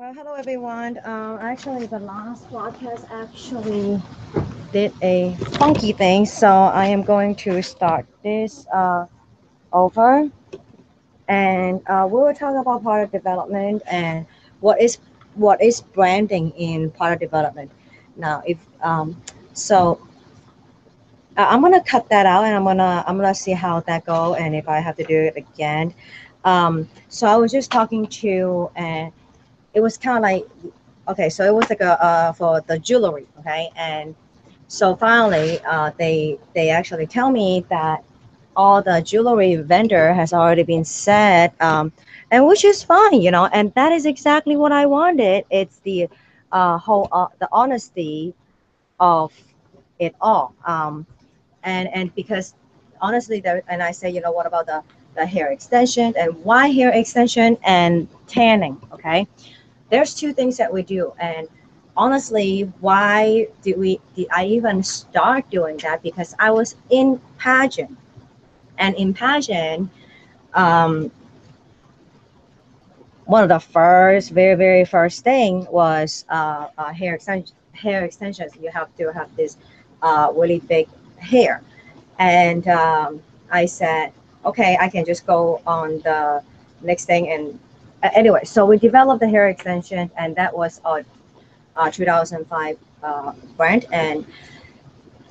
Well, hello everyone. Actually, the last podcast actually did a funky thing, so I am going to start this over, and we will talk about product development and what is what is branding in product development. Now, if so, I'm gonna cut that out, and I'm gonna see how that go, and if I have to do it again. So I was just talking to, and it was kind of like okay, so it was like a for the jewelry, okay, and so finally they actually tell me that all the jewelry vendor has already been set, and which is fine, and that is exactly what I wanted. It's the whole the honesty of it all, and because honestly there, and I say, what about the hair extension, and why hair extension and tanning, okay? There's two things that we do, and honestly, why did I even start doing that? Because I was in pageant, and in pageant, um, one of the first, very very first thing was hair extension. Hair extensions, you have to have this really big hair, and I said, okay, I can just go on the next thing. And anyway, so we developed the hair extension, and that was 2005 brand, and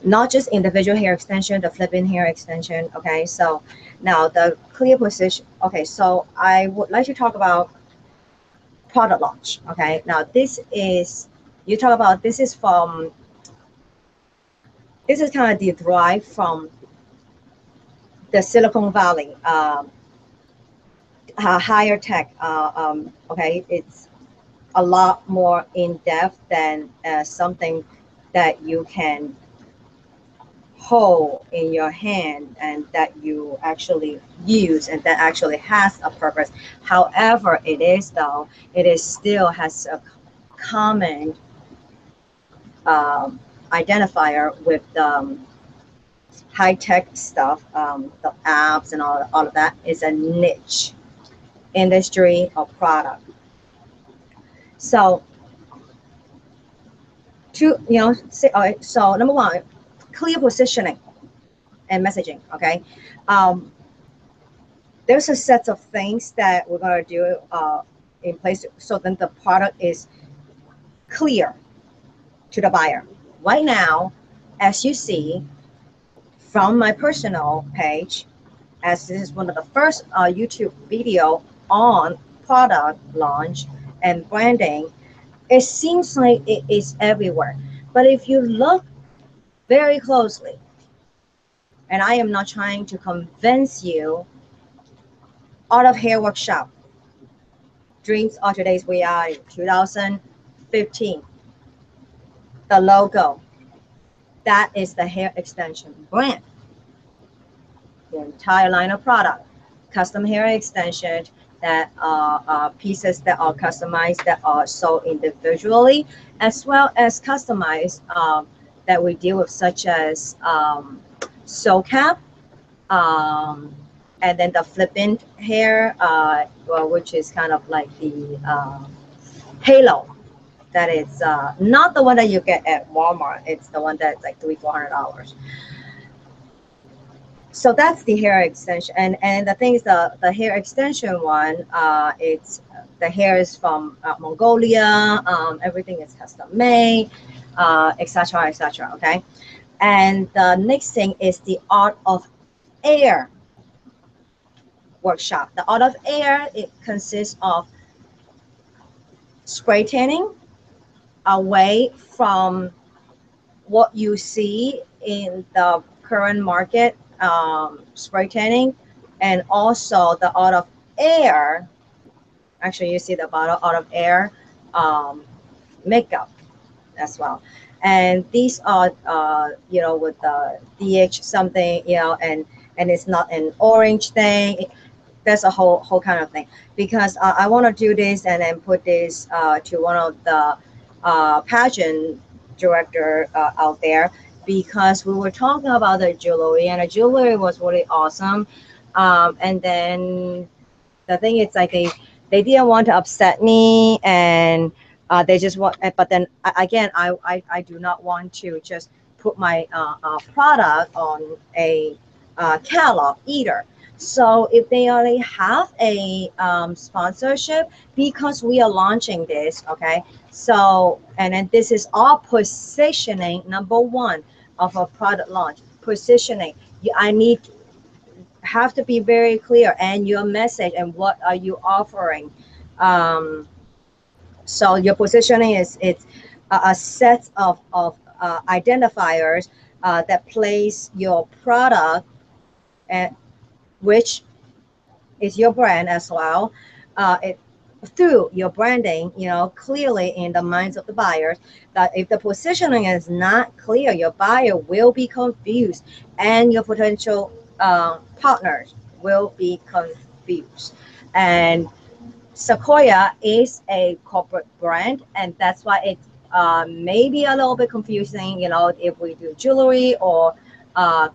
not just individual hair extension, the flipping hair extension. Okay, so now the clear position. Okay, so I would like to talk about product launch. Okay, now this is, you talk about, this is from, this is kind of derived from the Silicon Valley, higher tech. Okay, it's a lot more in depth than something that you can hold in your hand and that you actually use and that actually has a purpose. However, it is though, it is still has a common identifier with high tech stuff, the apps and all of that is a niche industry or product. So to say, all right, so number one, clear positioning and messaging. Okay, um, there's a set of things that we're going to do in place so then the product is clear to the buyer. Right now, as you see from my personal page, as this is one of the first YouTube video on product launch and branding, it seems like it is everywhere. But if you look very closely, and I am not trying to convince you, Art of Hair Workshop, Dreams are Today's Reality, 2015, the logo, that is the hair extension brand. The entire line of product, custom hair extension, that are pieces that are customized, that are sold individually, as well as customized that we deal with, such as soul cap, um, and then the flipping hair, well, which is kind of like the halo. That is not the one that you get at Walmart. It's the one that's like $300-400. So that's the hair extension, and the thing is, the hair extension one, it's the hair is from Mongolia. Everything is custom made, etc., etc. Okay, and the next thing is the Art of Air workshop. The Art of Air, it consists of spray tanning away from what you see in the current market, spray tanning, and also the Art of Air. Actually, you see the bottle, Art of Air makeup as well. And these are, with the DH something, and it's not an orange thing. That's a whole kind of thing, because I want to do this and then put this to one of the pageant director out there, because we were talking about the jewelry, and the jewelry was really awesome. And then the thing is, like, they didn't want to upset me, and they just want. But then again, I do not want to just put my product on a catalog either. So if they already have a sponsorship, because we are launching this, okay. So and then this is all positioning. Number one of a product launch, positioning. I need have to be very clear, and your message and what are you offering. Um, so your positioning is it's a set of identifiers that place your product at which is your brand as well. It through your branding, you know, clearly in the minds of the buyers. That if the positioning is not clear, your buyer will be confused, and your potential partners will be confused. And Sequoia is a corporate brand, and that's why it may be a little bit confusing. You know, if we do jewelry or uh,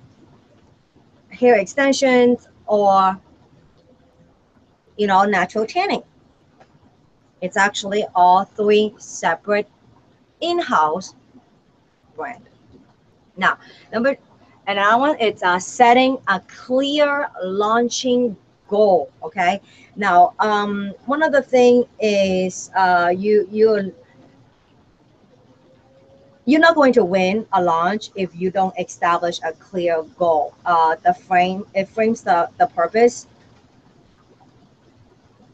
hair extensions or natural tanning. It's actually all three separate in-house brand. Now, another one, it's setting a clear launching goal. Okay. Now, one of the thing is you're not going to win a launch if you don't establish a clear goal. It frames the purpose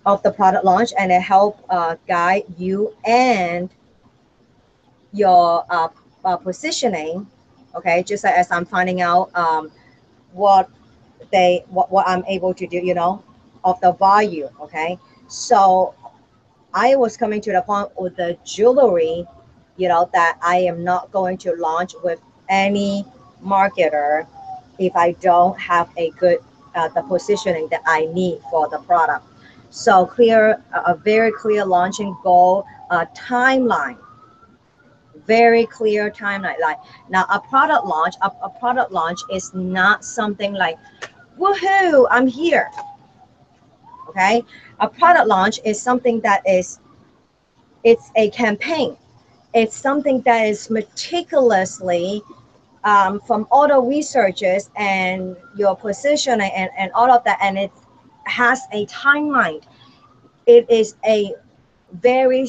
of the product launch, and it help guide you and your positioning. Okay, just as I'm finding out what what I'm able to do, of the value. Okay, so I was coming to the point with the jewelry, that I am not going to launch with any marketer if I don't have a good the positioning that I need for the product. So a very clear launching goal, timeline, very clear timeline. Like now, a product launch is not something like, woohoo, I'm here. Okay, a product launch is something that it's a campaign. It's something that is meticulously from all the researches and your positioning and all of that, and it has a timeline. It is a very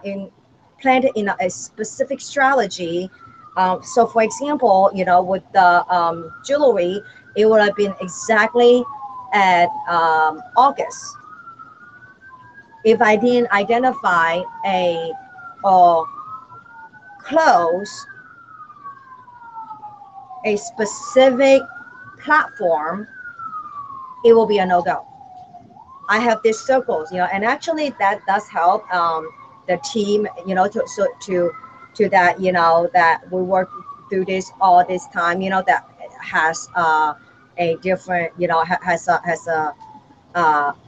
in planted in a specific strategy. So, for example, with the jewelry, it would have been exactly at August if I didn't identify a or close a specific platform. It will be a no-go. I have these circles, and actually that does help the team, to that, that we work through this all this time, that has a different, has a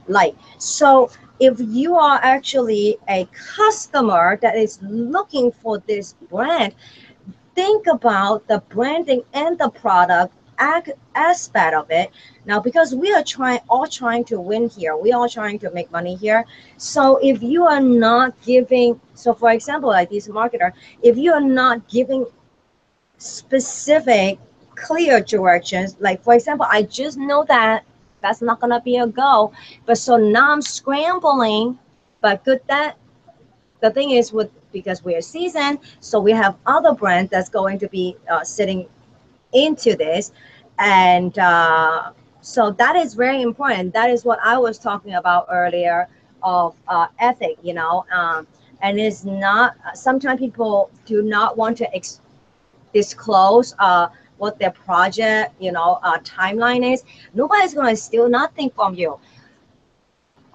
light. So if you are actually a customer that is looking for this brand, think about the branding and the product aspect of it. Now, because we are all trying to win here, we are trying to make money here. So if you are not giving, so for example, like this marketer, if you are not giving specific clear directions, like for example, I just know that that's not gonna be a go, but so now I'm scrambling. But good that the thing is, because we're seasoned, so we have other brands that's going to be sitting into this, and so that is very important. That is what I was talking about earlier of ethic, and it's not. Sometimes people do not want to disclose what their project, timeline is. Nobody's going to steal nothing from you.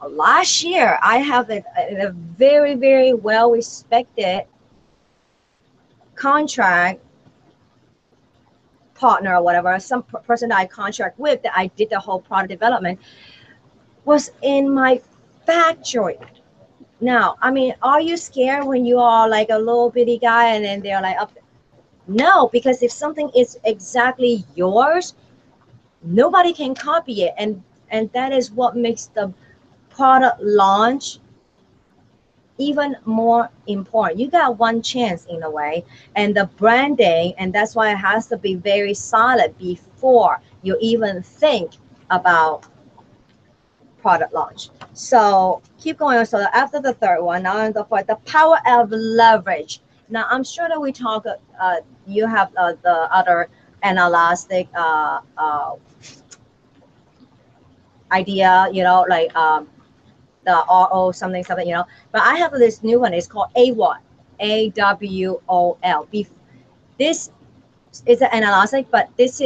Last year, I have a very, very well respected contract partner or whatever, some person that I contract with, that I did the whole product development, was in my factory. Now, I mean, are you scared when you are like a little bitty guy and then they're like up? No, because if something is exactly yours, nobody can copy it, and that is what makes the product launch even more important. You got one chance in a way, and the branding, and that's why it has to be very solid before you even think about product launch. So keep going. So after the third one, now on the fourth, the power of leverage. Now I'm sure that we talk. You have the other inelastic idea, you know, like the RO something something, you know. But I have this new one. It's called AWOL, AWOL. This is an inelastic, but this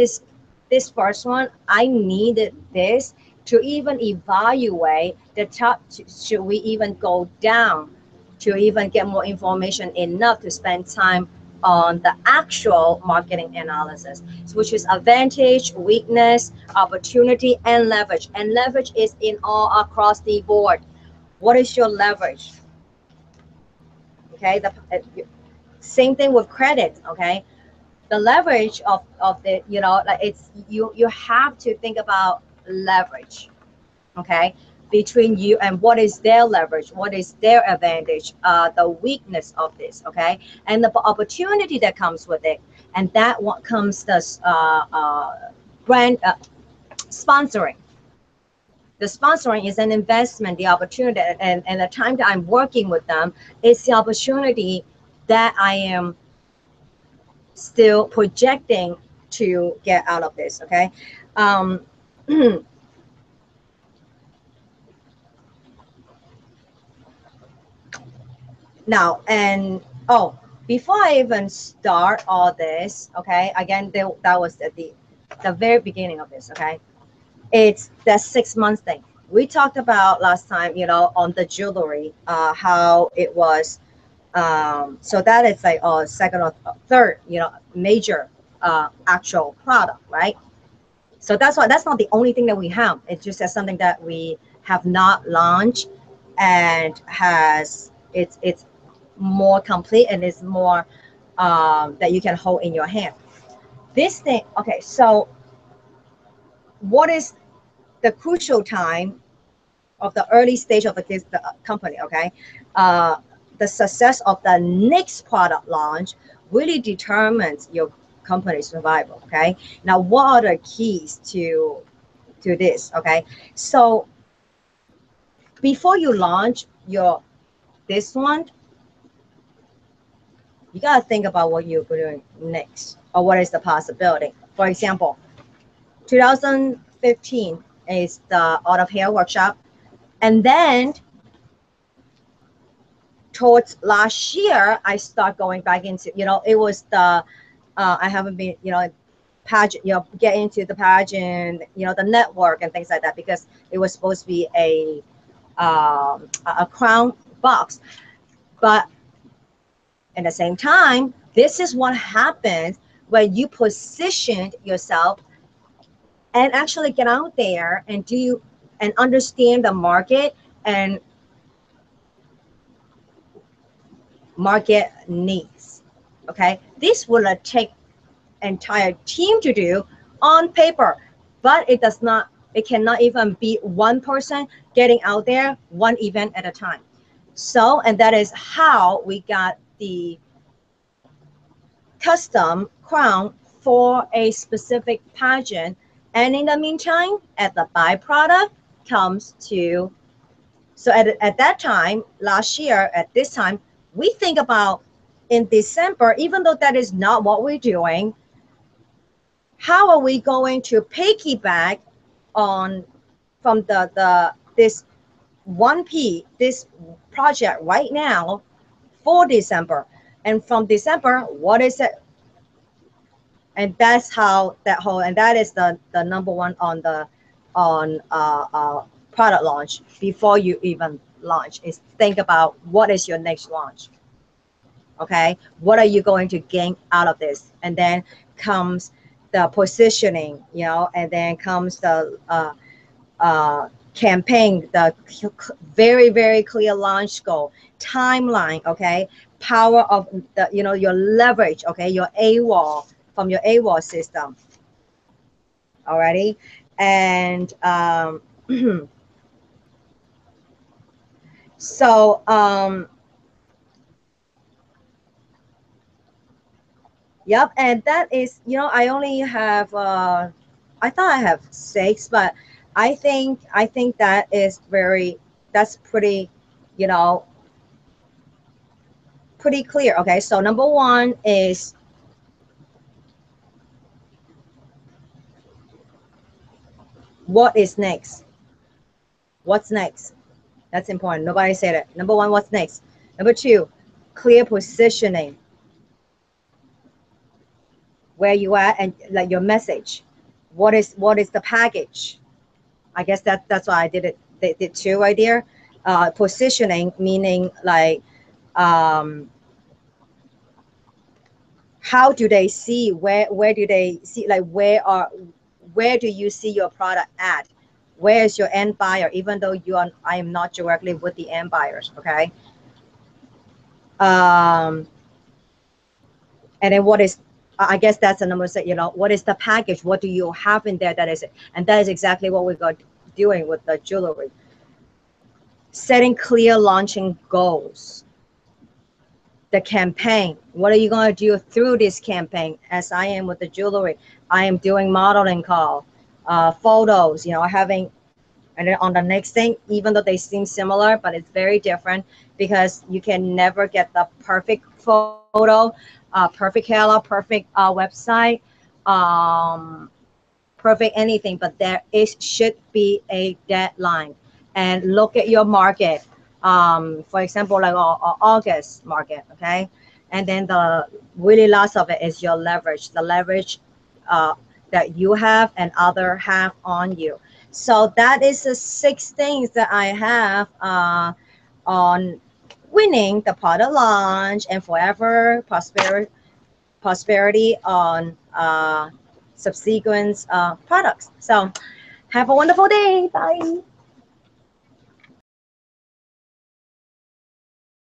first one. I needed this to even evaluate the top. Should we even go down to even get more information enough to spend time on the actual marketing analysis, which is advantage, weakness, opportunity, and leverage. And leverage is in all across the board. What is your leverage? Okay, the same thing with credit. Okay, the leverage of the, you know, like it's you have to think about leverage. Okay, between you and what is their leverage, what is their advantage, the weakness of this. Okay, and the opportunity that comes with it, and that what comes the brand sponsoring. The sponsoring is an investment. The opportunity and the time that I'm working with them is the opportunity that I am still projecting to get out of this. Okay. Now, and oh, before I even start all this, okay, again, that was at the very beginning of this. Okay, it's the 6 months thing we talked about last time, you know, on the jewelry, how it was. So that is like second or third, you know, major actual product, right? So that's why that's not the only thing that we have. It's just as something that we have not launched and has it's more complete and it's more that you can hold in your hand. This thing, okay. So what is the crucial time of the early stage of the company? Okay, uh, the success of the next product launch really determines your company's survival. Okay, now what are the keys to this? Okay, so before you launch your this one, you got to think about what you're doing next or what is the possibility. For example, 2015 is the Art of Hair workshop, and then towards last year I start going back into, you know, it was the I haven't been, you know, pageant, you know, get into the pageant, you know, the network and things like that, because it was supposed to be a crown box. But at the same time, this is what happens when you position yourself and actually get out there and do and understand the market and market needs. Okay, this will take entire team to do on paper, but it does not, it cannot even be one person getting out there one event at a time. So, and that is how we got the custom crown for a specific pageant. And in the meantime, at the byproduct comes to, so at that time, last year, at this time, we think about in December, even though that is not what we're doing, how are we going to piggyback on from this 1P, this project right now for December? And from December, what is it? And that's how that whole, and that is the number one on the product launch. Before you even launch, is think about what is your next launch. Okay, what are you going to gain out of this? And then comes the positioning, you know, and then comes the campaign, the very, very clear launch goal, timeline. Okay, power of the, you know, your leverage. Okay, your AWOL, from your AWOL system. Alrighty, and So yep, and that is, you know, I only have I thought I have 6, but I think that is very, that's pretty, you know, pretty clear. Okay, so number 1 is what is next? What's next? That's important. Nobody said it. Number 1, what's next? Number 2, clear positioning, where you at, and like your message. What is the package? I guess that's why I did it. They did 2 right there. Positioning meaning like um, how do they see, where do they see, like where do you see your product at? Where is your end buyer? Even though I am not directly with the end buyers. Okay. Um, and then what is, I guess that's the number 6. You know, what is the package? What do you have in there? That is, and that is exactly what we got doing with the jewelry. Setting clear launching goals. The campaign, what are you going to do through this campaign? As I am with the jewelry, I am doing modeling call, photos, you know, having, and then on the next thing, even though they seem similar, but it's very different, because you can never get the perfect photo, perfect color, perfect website, um, perfect anything, but there is should be a deadline. And look at your market. For example, like August market, okay? And then the really last of it is your leverage, the leverage uh, that you have and other have on you. So that is the 6 things that I have on winning the product launch and forever prosperity on subsequent products. So have a wonderful day. Bye.